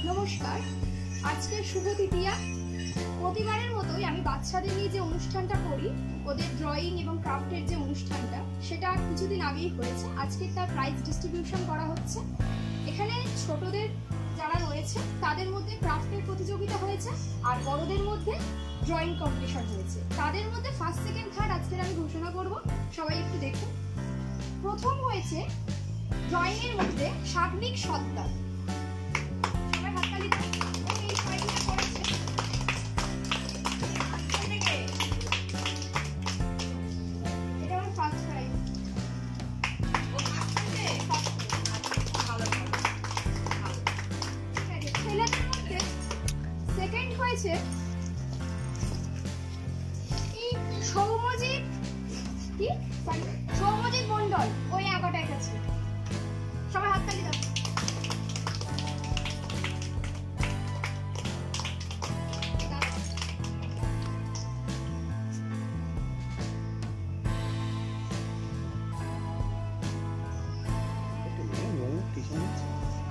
নমস্কার, আজকে শুভ তৃতীয়া। প্রতিবারের মতোই আমি বাচ্চাদের নিয়ে যে অনুষ্ঠানটা করি, ওদের ড্রয়িং এবং ক্রাফটের যে অনুষ্ঠানটা, সেটা কিছুদিন আগেই হয়েছে। আজকে তার প্রাইজ ডিস্ট্রিবিউশন করা হচ্ছে। এখানে ছোটদের যারা রয়েছে তাদের মধ্যে ক্রাফটের প্রতিযোগিতা হয়েছে, আর বড়দের মধ্যে ড্রয়িং কম্পিটিশন হয়েছে। তাদের মধ্যে ফার্স্ট, সেকেন্ড, থার্ড আজকের আমি ঘোষণা করব। সবাই একটু দেখুন। প্রথম হয়েছে ড্রয়িং এর মধ্যে সাগ্নিক সত্তা। সেকেন্ড হয়েছে সৌম্যজিৎ মন্ডল, ওই আঁকাটা এঁকেছে। সবাই হাততালি দাও।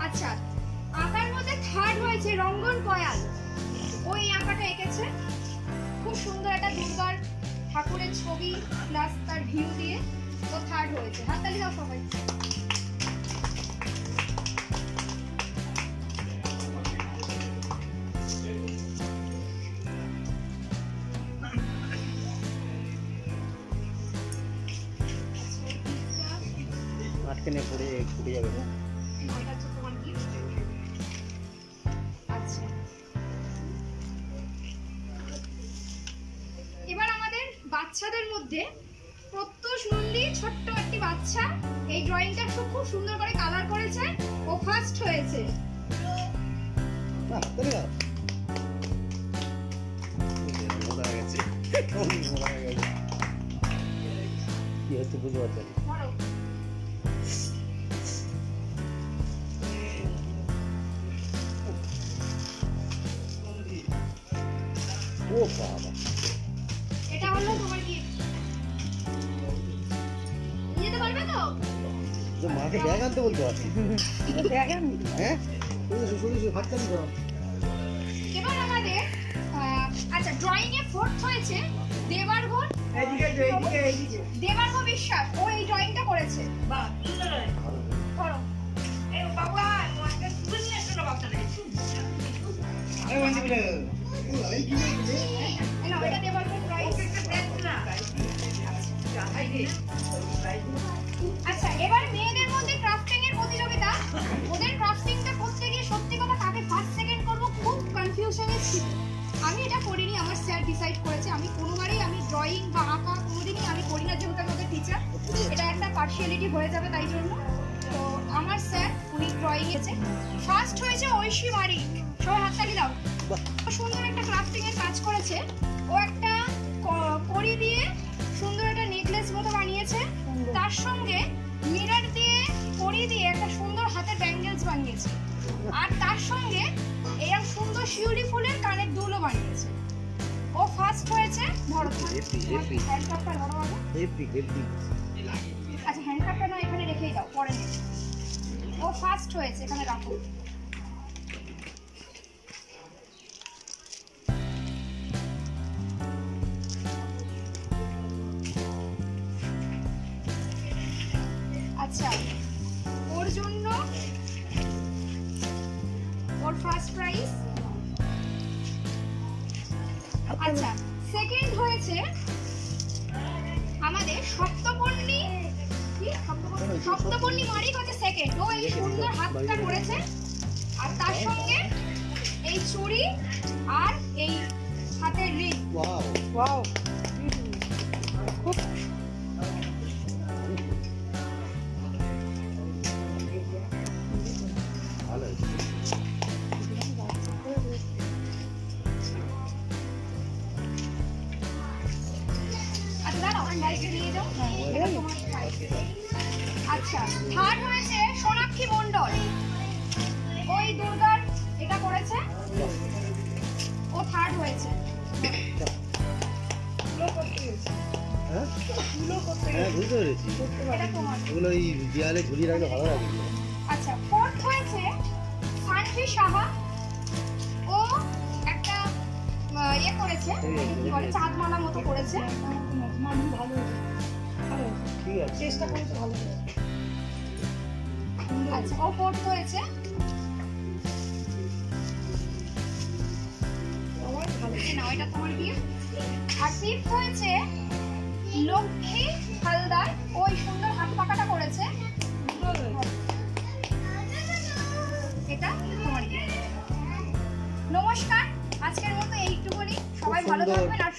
আচ্ছা, আঁকার মধ্যে থার্ড হয়েছে রঙ্গন কয়াল, ওই আঁকাটা এঁকেছে। খুব সুন্দর একটা দুর্গার ঠাকুরের ছবি প্লাস তার ভিউ দিয়ে ও থার্ড হয়েছে। হাততালি দাও সবাই। আটকে পড়ে ফুটে যাবে। আচ্ছা, এবার আমাদের বাচ্চাদের মধ্যে প্রত্যুষ নন্দী, ছোট্ট একটি বাচ্চা, এই ড্রয়িংটা খুব সুন্দর করে কালার করেছে। ও ফার্স্ট হয়েছে। কি হচ্ছে বুঝতে পারছেন? ও বাবা, এটা হলো তোমার গিফট। নিয়ে যেতে পারবে তো? তো মাকে ব্যাগ আনতে বলতে পারছি। ব্যাগ আনবি? হ্যাঁ, শুধু ভাত চালি দাও। এবার আমাদের আচ্ছা, ড্রয়িং এ ফোর্থ হয়েছে দেবার্ঘ। দেবার্ঘ বিশ্বাস, ও এই ড্রয়িংটা করেছে। বাহ, সুন্দর করো। এই বাবা, আমাকে তুলে নিয়ে এসো না বাচ্চাটাকে। আরে বন্ধু বলে আচ্ছা, এবার মেয়েদের মধ্যে ক্রাফটিং এর প্রতিযোগিতা। ওদের ক্রাফটিংটা করতে গিয়ে সত্যি কথা কাকে ফার্স্ট সেকেন্ড করবো খুব কনফিউশনে ছিল। আমি এটা করিনি, আমার স্যার ডিসাইড করেছে। আমি কোনোবারই ড্রয়িং বা আঁকা কোনোদিনই আমি করি না, যেহেতু আমি ওদের টিচার। এটা একটা পার্সিয়ালিটি হয়ে যাবে, তাই জন্য। তো আমার স্যার, উনি ড্রয়িং এসে ফার্স্ট হয়েছে ঐশী মারিক। সবাই হাততালি দাও। সুন্দর একটা ক্রাফটিং এর কাজ করেছে। ও একটা কড়ি দিয়ে সুন্দর একটা নেকলেস মতো বানিয়েছে, তার সঙ্গে মিরর দিয়ে কড়ি দিয়ে একটা সুন্দর হাতের ব্যাঙ্গেলস বানিয়েছে, আর তার সঙ্গে এরকম সুন্দর শিউলি ফুলের কানের দুলও বানিয়েছে। ও ফার্স্ট হয়েছে। ধরো হ্যান্ডকাপটা, ধরো আগে। আচ্ছা, হ্যান্ডকাপটা না এখানে রেখেই দাও, পরে নেবে। ও ফার্স্ট হয়েছে, এখানে রাখো। আচ্ছা, ওর জন্য ওর ফার্স্ট প্রাইজ। আচ্ছা, সেকেন্ড হয়েছে আমাদের সপ্তপর্ণী মারিক, হচ্ছে সেকেন্ড। ও এই সুন্দর হাতটা করেছে, আর তার সঙ্গে এই চুড়ি আর এই হাতের রিং। ওয়াও ওয়াও, খুব ভালো। আচ্ছা, থার্ড হয়েছে সোনাক্ষী মন্ডল, ওই দুর্গার এটা করেছে। ও থার্ড হয়েছে। হ্যাঁ, বুঝতে পেরেছি। এগুলো ওই দেয়ালে ঝুলিয়ে রাখলে ভালো লাগে। আচ্ছা, ফোর্থ হয়েছে সানভি সাহা, ইয়ে করেছে, কি বলে চাঁদমালা মতো করেছে। ঠিক আছে, চেষ্টা করেছে ভালো করে। আচ্ছা ও ফোর্থ হয়েছে। আমার ভালো। না এটা তোমার গিফট। আর ফিফথ হয়েছে লক্ষ্মী হালদার, ওই সুন্দর হাত পাকাটা করেছে, এটা তোমার গিফট। নমস্কার, আজকের মতো এইটুকুনি। সবাই ভালো সুন্দর। থাকবেন আর